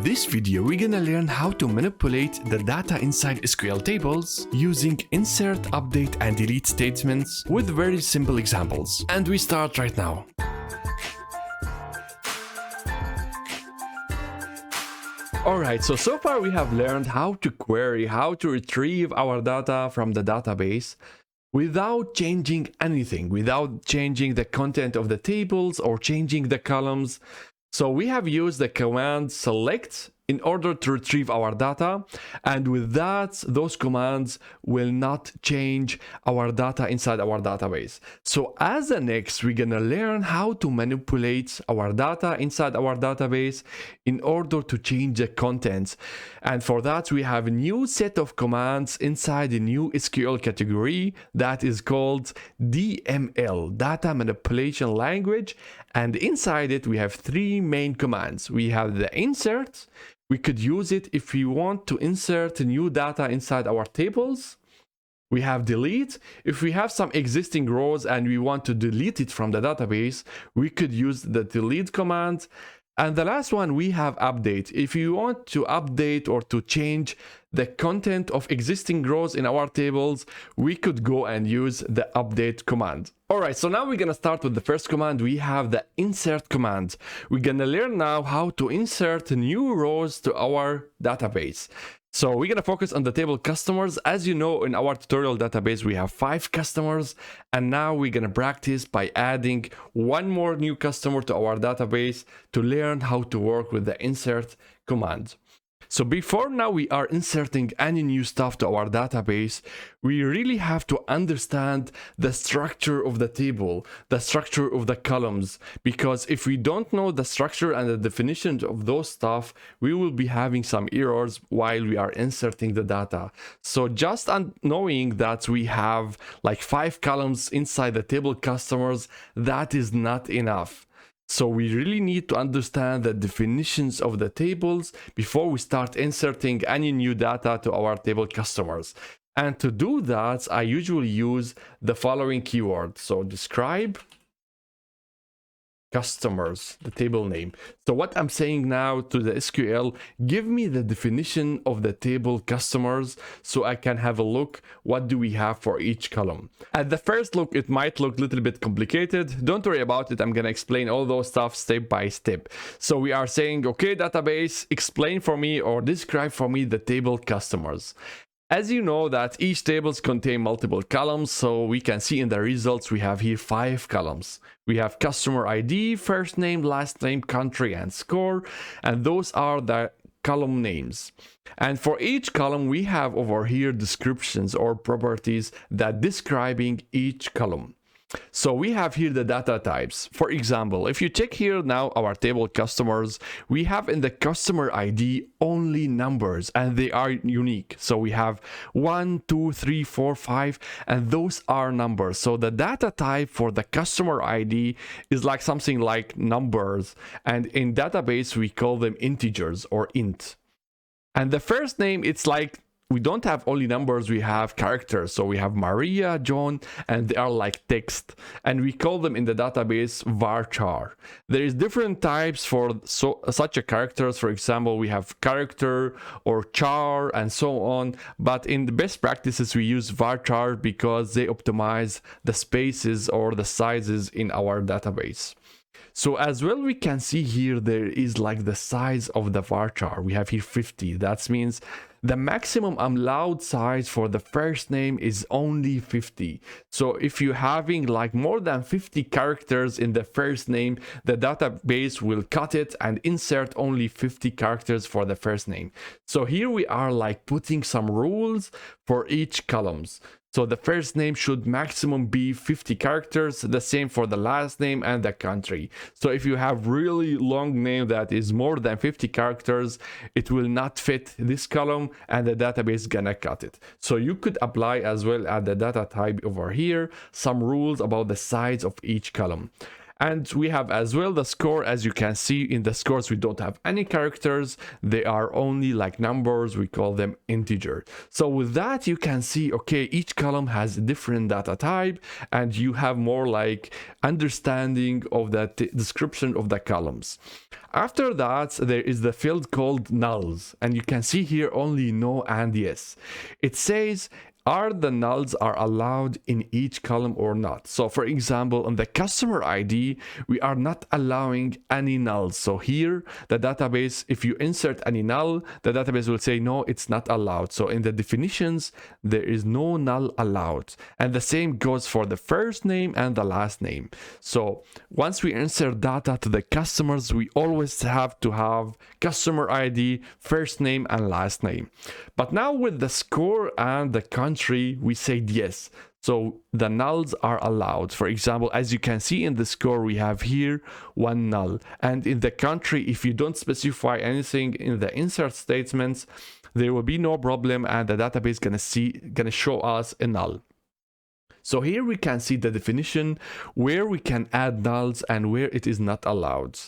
this video, we're gonna learn how to manipulate the data inside SQL tables using insert, update, and delete statements with very simple examples. And we start right now. Alright, so far we have learned how to query, how to retrieve our data from the database without changing anything, without changing the content of the tables or changing the columns. So we have used the command select in order to retrieve our data, and with that, those commands will not change our data inside our database. So as the next, we're gonna learn how to manipulate our data inside our database in order to change the contents. And for that, we have a new set of commands inside a new SQL category that is called DML, Data Manipulation Language. And inside it, we have three main commands. We have the insert. We could use it if we want to insert new data inside our tables. We have delete. If we have some existing rows and we want to delete it from the database, we could use the delete command. And the last one, we have update. If you want to update or to change the content of existing rows in our tables, we could go and use the update command. All right, so now we're gonna start with the first command. We have the insert command. We're gonna learn now how to insert new rows to our database. So we're gonna focus on the table customers. As you know, in our tutorial database, we have 5 customers, and now we're gonna practice by adding one more new customer to our database to learn how to work with the insert command. So before now we are inserting any new stuff to our database, we really have to understand the structure of the table, the structure of the columns, because if we don't know the structure and the definitions of those stuff, we will be having some errors while we are inserting the data. So just knowing that we have like 5 columns inside the table customers, that is not enough. So we really need to understand the definitions of the tables before we start inserting any new data to our table customers. And to do that, I usually use the following keyword. So describe customers, the table name. So what I'm saying now to the SQL, give me the definition of the table customers so I can have a look what do we have for each column. At the first look, it might look a little bit complicated. Don't worry about it. I'm going to explain all those stuff step by step. So we are saying, okay, database, explain for me or describe for me the table customers. As you know that each tables contain multiple columns, so we can see in the results we have here 5 columns. We have customer ID, first name, last name, country, and score, and those are the column names. And for each column we have over here descriptions or properties that describing each column. So we have here the data types. For example, if you check here now our table customers, we have in the customer ID only numbers and they are unique. So we have 1, 2, 3, 4, 5, and those are numbers. So the data type for the customer ID is like something like numbers, and in database we call them integers or int. And the first name, it's like we don't have only numbers, we have characters. So we have Maria, John, and they are like text. And we call them in the database varchar. There is different types for such a characters. For example, we have character or char and so on. But in the best practices, we use varchar because they optimize the spaces or the sizes in our database. So as well, we can see here there is like the size of the varchar. We have here 50. That means the maximum allowed size for the first name is only 50. So if you're having like more than 50 characters in the first name, the database will cut it and insert only 50 characters for the first name. So here we are like putting some rules for each columns. So the first name should maximum be 50 characters, the same for the last name and the country. So if you have really long name that is more than 50 characters, it will not fit this column and the database is gonna cut it. So you could apply as well at the data type over here some rules about the size of each column. And we have as well the score. As you can see in the scores, we don't have any characters. They are only like numbers. We call them integer. So with that, you can see, okay, each column has a different data type, and you have more like understanding of the description of the columns. After that, there is the field called nulls, and you can see here only no and yes. It says, are the nulls are allowed in each column or not? So for example, on the customer ID, we are not allowing any nulls. So here, the database, if you insert any null, the database will say, no, it's not allowed. So in the definitions, there is no null allowed. And the same goes for the first name and the last name. So once we insert data to the customers, we always have to have customer ID, first name and last name. But now with the score and the country, we said yes. So the nulls are allowed. For example, as you can see in the score, we have here one null. And in the country, if you don't specify anything in the insert statements, there will be no problem, and the database gonna show us a null. So here we can see the definition where we can add nulls and where it is not allowed.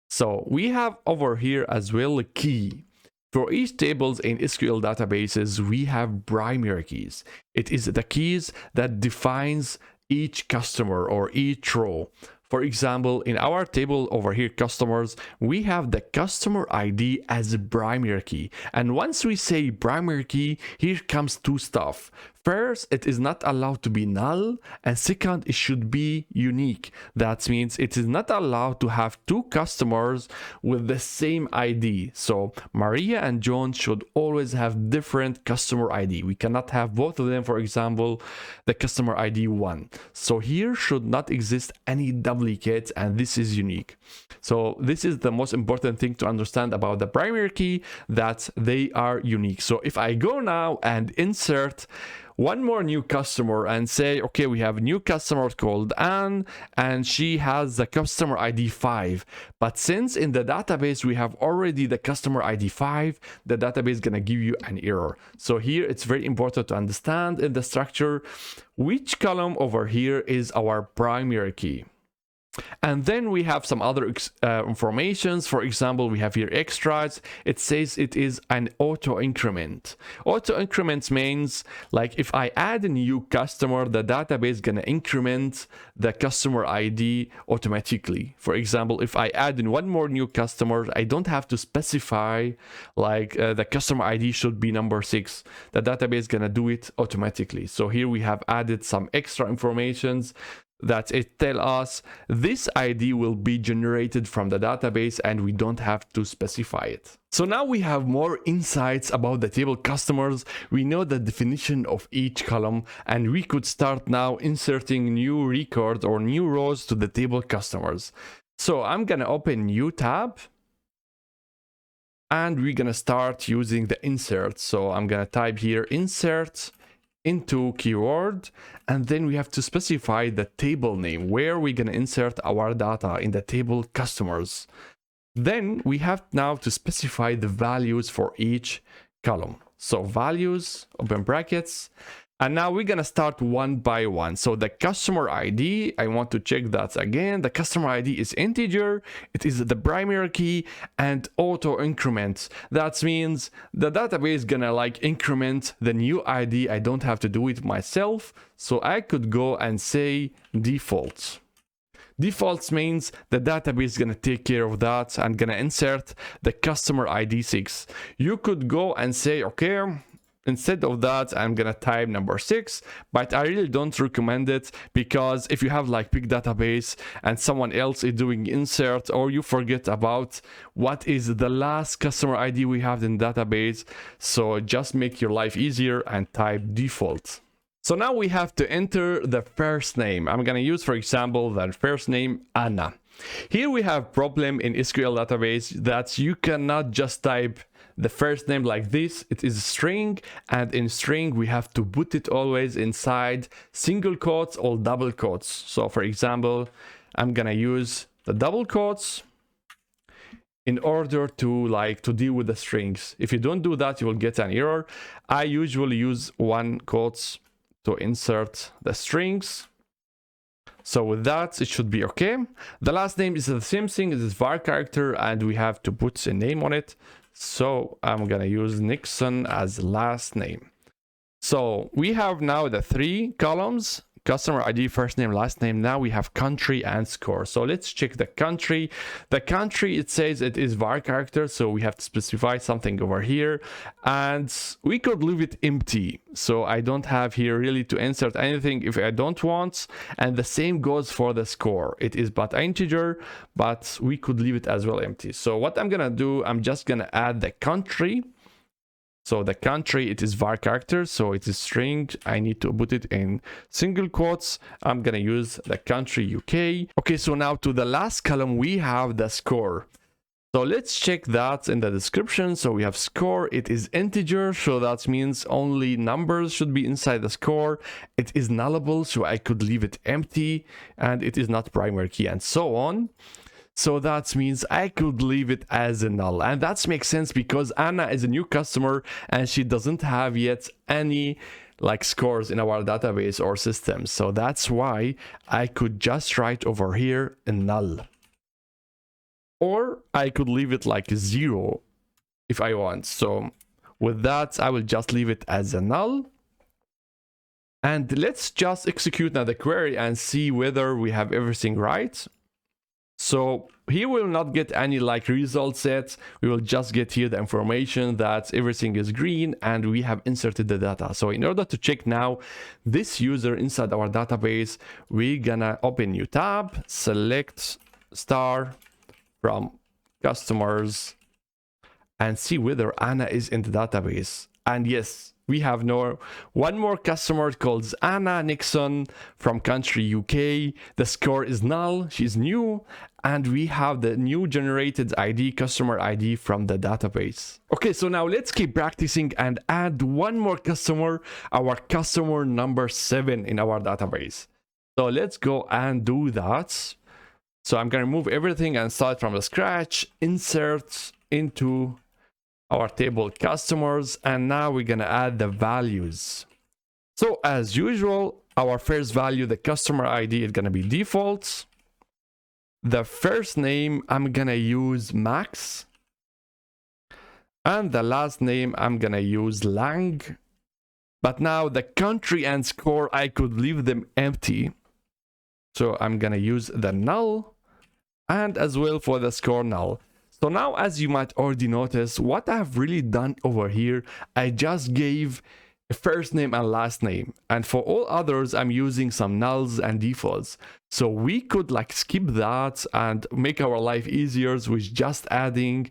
So we have over here as well a key. For each tables in SQL databases, we have primary keys. It is the keys that defines each customer or each row. For example, in our table over here, customers, we have the customer ID as a primary key. And once we say primary key, here comes two stuff. First, it is not allowed to be null, and second, it should be unique. That means it is not allowed to have two customers with the same ID. So Maria and John should always have different customer ID. We cannot have both of them, for example, the customer ID 1. So here should not exist any duplicates, and this is unique. So this is the most important thing to understand about the primary key, that they are unique. So if I go now and insert one more new customer and say, okay, we have a new customer called Anne, and she has the customer ID 5. But since in the database we have already the customer ID 5, the database is gonna give you an error. So here it's very important to understand in the structure which column over here is our primary key. And then we have some other informations. For example, we have here extras. It says it is an auto increment. Auto increment means like if I add a new customer, the database is going to increment the customer ID automatically. For example, if I add in one more new customer, I don't have to specify like the customer ID should be number 6. The database is going to do it automatically. So here we have added some extra informations that it tell us this ID will be generated from the database, and we don't have to specify it. So now we have more insights about the table customers. We know the definition of each column, and we could start now inserting new records or new rows to the table customers. So I'm gonna open new tab, and we're gonna start using the insert. So I'm gonna type here insert into keyword, and then we have to specify the table name where we're going to insert our data in the table customers. Then we have now to specify the values for each column. So values, open brackets, and now we're going to start one by one. So the customer ID, I want to check that again. The customer ID is integer. It is the primary key, and auto increment. That means the database is going to like increment the new ID. I don't have to do it myself. So I could go and say default. Defaults means the database is going to take care of that and going to insert the customer ID 6. You could go and say, okay, instead of that, I'm gonna type number 6, but I really don't recommend it, because if you have like big database and someone else is doing insert, or you forget about what is the last customer ID we have in database, so just make your life easier and type default. So now we have to enter the first name. I'm gonna use, for example, the first name Anna. Here we have problem in SQL database that you cannot just type the first name like this. It is a string, and in string we have to put it always inside single quotes or double quotes. So for example, I'm gonna use the double quotes in order to deal with the strings. If you don't do that, you will get an error. I usually use one quotes to insert the strings. So with that, it should be okay. The last name is the same thing, it is var character, and we have to put a name on it. So I'm gonna use Nixon as last name. So we have now the 3 columns: customer ID, first name, last name. Now we have country and score. So let's check the country. The country, it says it is var character, so we have to specify something over here, and we could leave it empty. So I don't have here really to insert anything if I don't want. And the same goes for the score. It is but integer, but we could leave it as well empty. So what I'm gonna do, I'm just gonna add the country. So the country, it is var character, so it is string. I need to put it in single quotes. I'm gonna use the country UK. Okay, so now to the last column, we have the score. So let's check that in the description. So we have score, it is integer, so that means only numbers should be inside the score. It is nullable, so I could leave it empty, and it is not primary key, and so on. So that means I could leave it as a null. And that makes sense because Anna is a new customer and she doesn't have yet any like scores in our database or system. So that's why I could just write over here a null. Or I could leave it like 0 if I want. So with that, I will just leave it as a null. And let's just execute now the query and see whether we have everything right. So he will not get any like results yet. We will just get here the information that everything is green and we have inserted the data. So in order to check now this user inside our database, we're gonna open new tab, select star from customers, and see whether Anna is in the database. And yes, we have one more customer called Anna Nixon from country UK. The score is null, she's new, and we have the new generated ID, customer ID from the database. Okay, so now let's keep practicing and add one more customer, our customer number 7 in our database. So let's go and do that. So I'm gonna remove everything and start from the scratch, insert into our table customers, and now we're gonna add the values. So as usual, our first value, the customer ID, is gonna be default. The first name, I'm gonna use Max, and the last name, I'm gonna use Lang. But now the country and score, I could leave them empty, so I'm gonna use the null, and as well for the score null. So now, as you might already notice, what I've really done over here, I just gave a first name and last name. And for all others, I'm using some nulls and defaults. So we could like skip that and make our life easier with just adding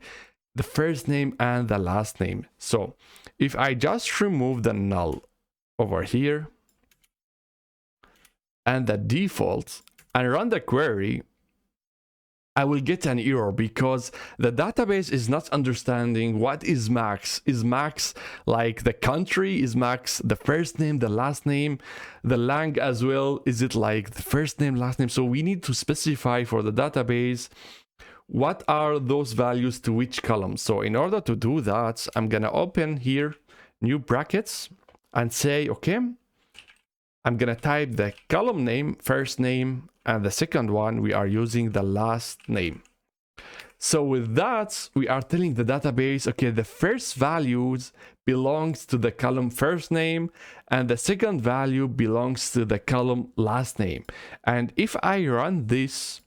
the first name and the last name. So if I just remove the null over here and the default and run the query, I will get an error because the database is not understanding what is Max. Is Max like the country? Is Max the first name, the last name, the Lang as well? Is it like the first name, last name? So we need to specify for the database what are those values to which column. So in order to do that, I'm gonna open here new brackets and say, okay, I'm gonna type the column name, first name, and the second one, we are using the last name. So with that, we are telling the database, okay, the first values belongs to the column first name, and the second value belongs to the column last name. And if I run this,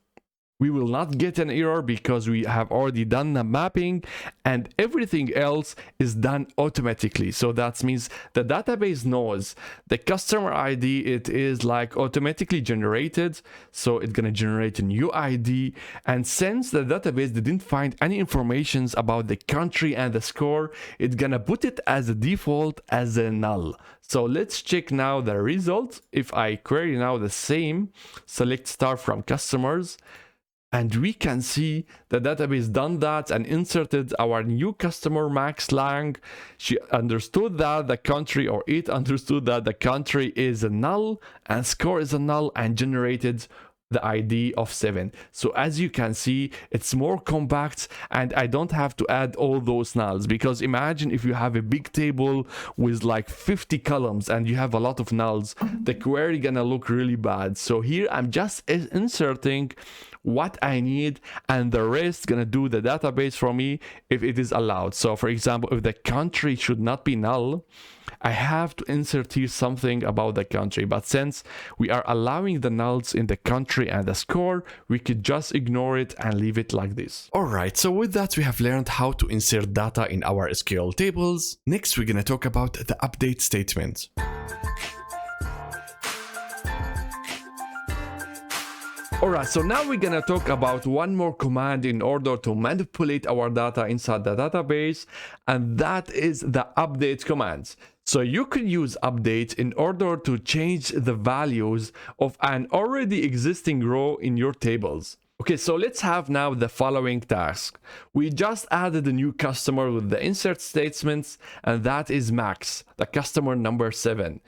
we will not get an error because we have already done the mapping and everything else is done automatically. So that means the database knows the customer ID, it is like automatically generated. So it's gonna generate a new ID. And since the database didn't find any information about the country and the score, it's gonna put it as a default as a null. So let's check now the result. If I query now the same, select star from customers, and we can see the database done that and inserted our new customer Max Lang. She understood that the country, or it understood that the country is a null and score is a null, and generated the ID of 7. So as you can see, it's more compact and I don't have to add all those nulls, because imagine if you have a big table with like 50 columns and you have a lot of nulls, the query gonna look really bad. So here I'm just inserting what I need and the rest gonna do the database for me if it is allowed. So for example, if the country should not be null, I have to insert here something about the country, but since we are allowing the nulls in the country and the score, we could just ignore it and leave it like this. Alright, so with that we have learned how to insert data in our SQL tables. Next we're gonna talk about the update statement. Alright, so now we're gonna talk about one more command in order to manipulate our data inside the database, and that is the update command. So you can use update in order to change the values of an already existing row in your tables. Okay, so let's have now the following task. We just added a new customer with the insert statements, and that is Max, the customer number 7.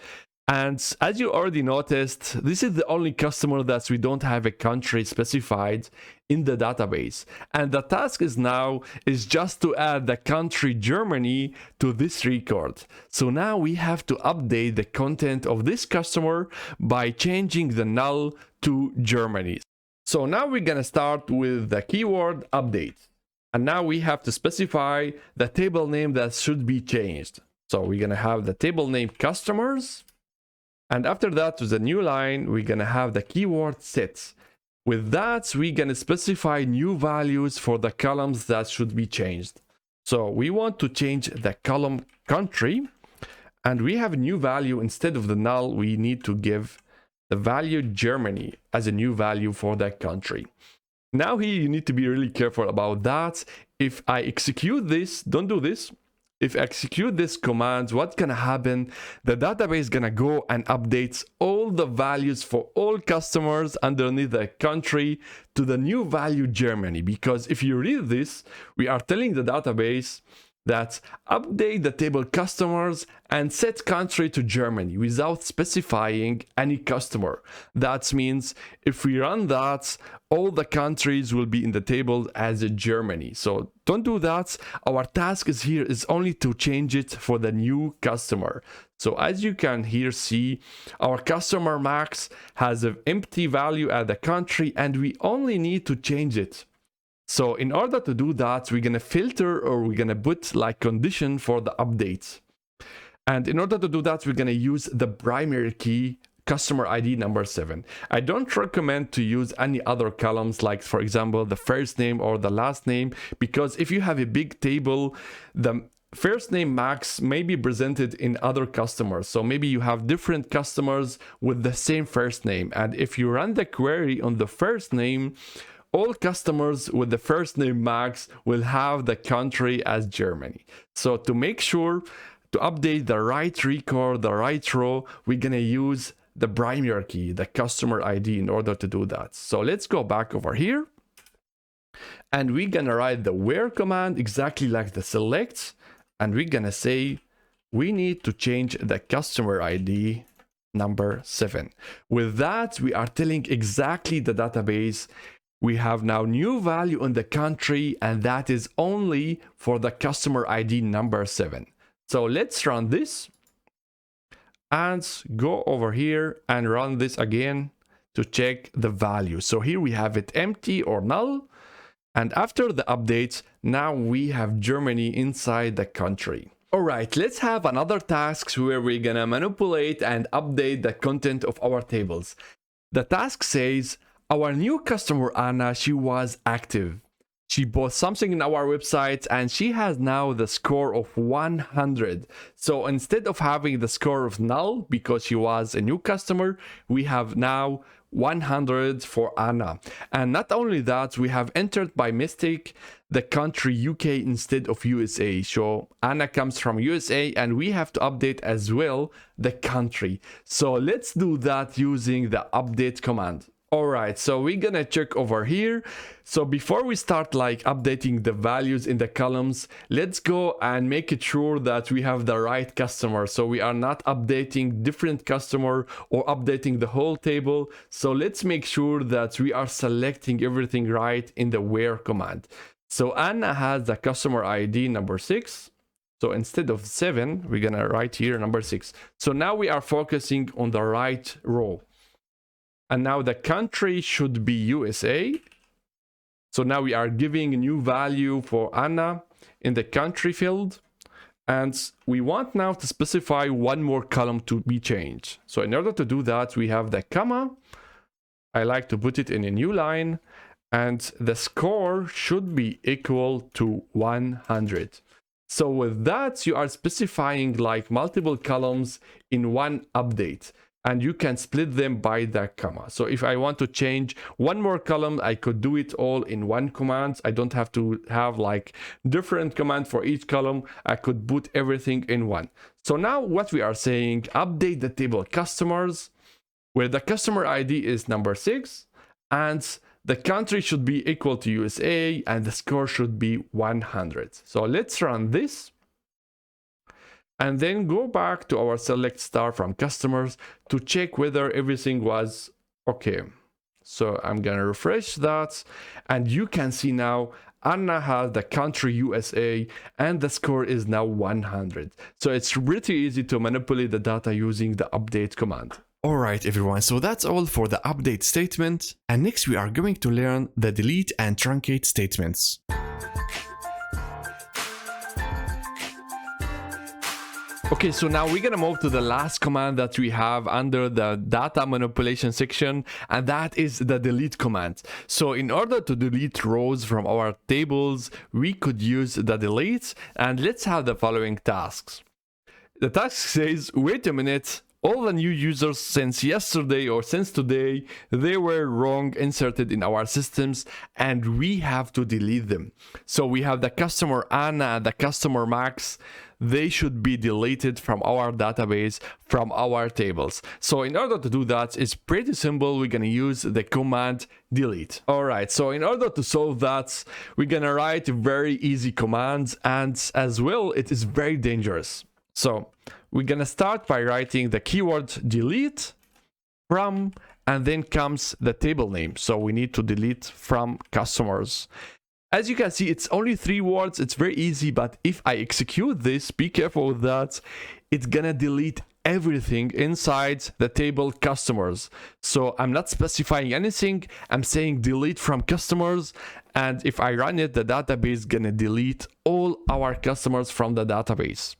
And as you already noticed, this is the only customer that we don't have a country specified in the database. And the task is just to add the country Germany to this record. So now we have to update the content of this customer by changing the null to Germany. So now we're gonna start with the keyword update. And now we have to specify the table name that should be changed. So we're gonna have the table name customers. And after that, to the new line, we're gonna have the keyword set. With that, we're gonna specify new values for the columns that should be changed. So we want to change the column country, and we have a new value. Instead of the null, we need to give the value Germany as a new value for that country. Now here, you need to be really careful about that. If I execute this, don't do this. If I execute this command, what's gonna happen? The database is gonna go and updates all the values for all customers underneath the country to the new value Germany. Because if you read this, we are telling the database that update the table customers and set country to Germany without specifying any customer. That means if we run that, all the countries will be in the table as a Germany. So don't do that. Our task is only to change it for the new customer. So as you can here see, our customer Max has an empty value at the country and we only need to change it. So in order to do that, we're gonna filter, or we're gonna put like condition for the updates. And in order to do that, we're gonna use the primary key customer ID number 7. I don't recommend to use any other columns, like for example, the first name or the last name, because if you have a big table, the first name Max may be presented in other customers. So maybe you have different customers with the same first name. And if you run the query on the first name, all customers with the first name Max will have the country as Germany. So to make sure to update the right record, the right row, we're gonna use the primary key, the customer ID, in order to do that. So let's go back over here. And we're gonna write the where command exactly like the select. And we're gonna say, we need to change the customer ID number 7. With that, we are telling exactly the database, we have now new value in the country, and that is only for the customer ID number 7. So let's run this and go over here and run this again to check the value. So here we have it empty or null. And after the updates, now we have Germany inside the country. All right, let's have another task where we're gonna manipulate and update the content of our tables. The task says, our new customer Anna, she was active. She bought something in our website and she has now the score of 100. So instead of having the score of null because she was a new customer, we have now 100 for Anna. And not only that, we have entered by mistake the country UK instead of USA. So Anna comes from USA and we have to update as well the country. So let's do that using the update command. All right, so we're gonna check over here. So before we start like updating the values in the columns, let's go and make it sure that we have the right customer. So we are not updating different customer or updating the whole table. So let's make sure that we are selecting everything right in the where command. So Anna has the customer ID number 6. So instead of 7, we're gonna write here number 6. So now we are focusing on the right row. And now the country should be USA. So now we are giving a new value for Anna in the country field. And we want now to specify one more column to be changed. So in order to do that, we have the comma. I like to put it in a new line. And the score should be equal to 100. So with that, you are specifying like multiple columns in one update. And you can split them by the comma. So if I want to change one more column, I could do it all in one command. I don't have to have like different command for each column. I could put everything in one. So now what we are saying, update the table customers, where the customer ID is number 6, and the country should be equal to USA, and the score should be 100. So let's run this. And then go back to our select star from customers to check whether everything was okay. So I'm gonna refresh that, and you can see now Anna has the country USA and the score is now 100. So it's pretty easy to manipulate the data using the update command. Alright everyone, so that's all for the update statement. And next we are going to learn the delete and truncate statements. Okay, so now we're gonna move to the last command that we have under the data manipulation section, and that is the delete command. So in order to delete rows from our tables, we could use the delete, and let's have the following tasks. The task says, wait a minute, all the new users since yesterday or since today, they were wrong inserted in our systems and we have to delete them. So we have the customer Anna and the customer Max. They should be deleted from our database, from our tables. So in order to do that, it's pretty simple. We're gonna use the command delete. All right, so in order to solve that, we're gonna write very easy commands, and as well, it is very dangerous. So we're gonna start by writing the keyword delete from, and then comes the table name. So we need to delete from customers. As you can see, it's only 3 words. It's very easy, but if I execute this, be careful with that. It's gonna delete everything inside the table customers. So I'm not specifying anything. I'm saying delete from customers. And if I run it, the database is gonna delete all our customers from the database.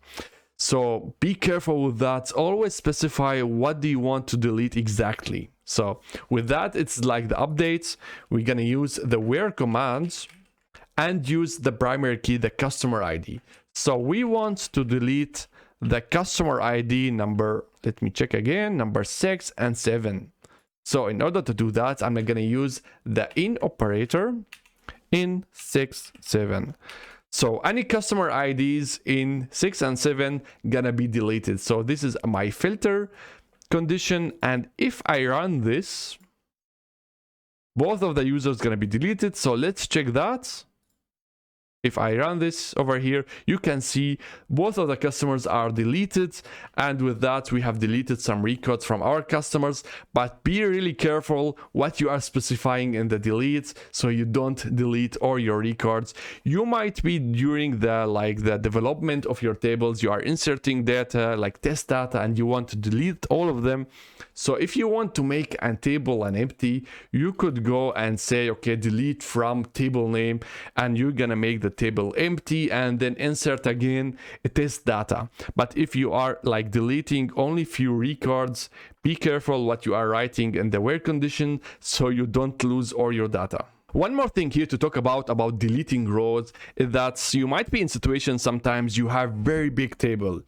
So be careful with that. Always specify what do you want to delete exactly. So with that, it's like the updates. We're gonna use the where commands and use the primary key, the customer ID. So we want to delete the customer ID number, let me check again, number 6 and 7. So in order to do that, I'm gonna use the in operator in 6, 7. So any customer IDs in 6 and 7 gonna be deleted. So this is my filter condition, and if I run this, both of the users gonna be deleted. So let's check that. If I run this over here, you can see both of the customers are deleted, and with that we have deleted some records from our customers. But be really careful what you are specifying in the delete, so you don't delete all your records. You might be during the development of your tables, you are inserting data like test data and you want to delete all of them. So if you want to make a table an empty, you could go and say, okay, delete from table name, and you're gonna make the table empty and then insert again test data. But if you are like deleting only few records, be careful what you are writing in the where condition so you don't lose all your data. One more thing here to talk about deleting rows is that you might be in situations sometimes you have very big table.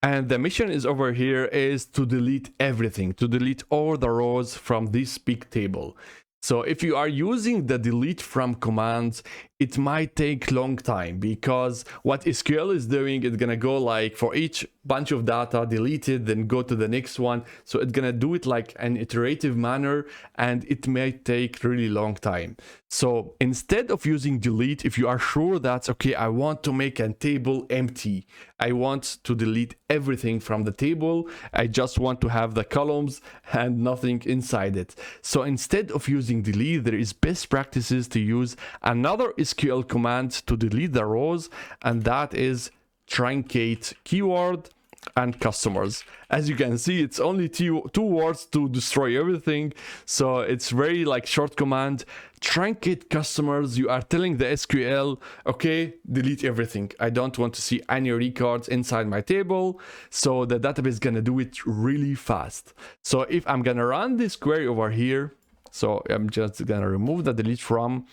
And the mission is over here is to delete everything, to delete all the rows from this big table. So if you are using the delete from commands, it might take long time, because what SQL is doing, it's gonna go like for each bunch of data, delete it, then go to the next one. So it's gonna do it like an iterative manner, and it may take really long time. So instead of using delete, if you are sure that, okay, I want to make a table empty, I want to delete everything from the table, I just want to have the columns and nothing inside it. So instead of using delete, there is best practices to use another SQL command to delete the rows, and that is truncate keyword and customers. As you can see, it's only two words to destroy everything. So it's very like short command. Truncate customers, you are telling the SQL, okay, delete everything. I don't want to see any records inside my table. So the database is gonna do it really fast. So if I'm gonna run this query over here, so I'm just gonna remove the delete from,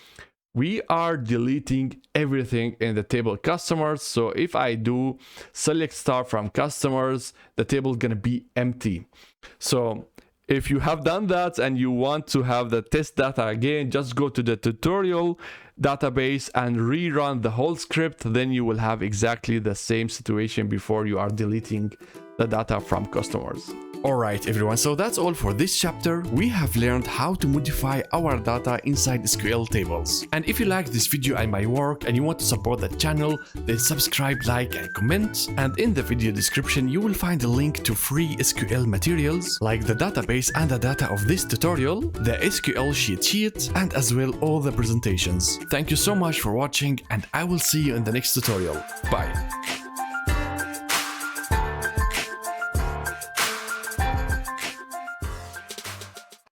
we are deleting everything in the table customers. So if I do select star from customers, the table is gonna be empty. So if you have done that and you want to have the test data again, just go to the tutorial database and rerun the whole script. Then you will have exactly the same situation before you are deleting the data from customers. Alright everyone, so that's all for this chapter. We have learned how to modify our data inside SQL tables. And if you like this video and my work and you want to support the channel, then subscribe, like and comment. And in the video description you will find a link to free SQL materials like the database and the data of this tutorial, the SQL sheet, and as well all the presentations. Thank you so much for watching, and I will see you in the next tutorial. Bye.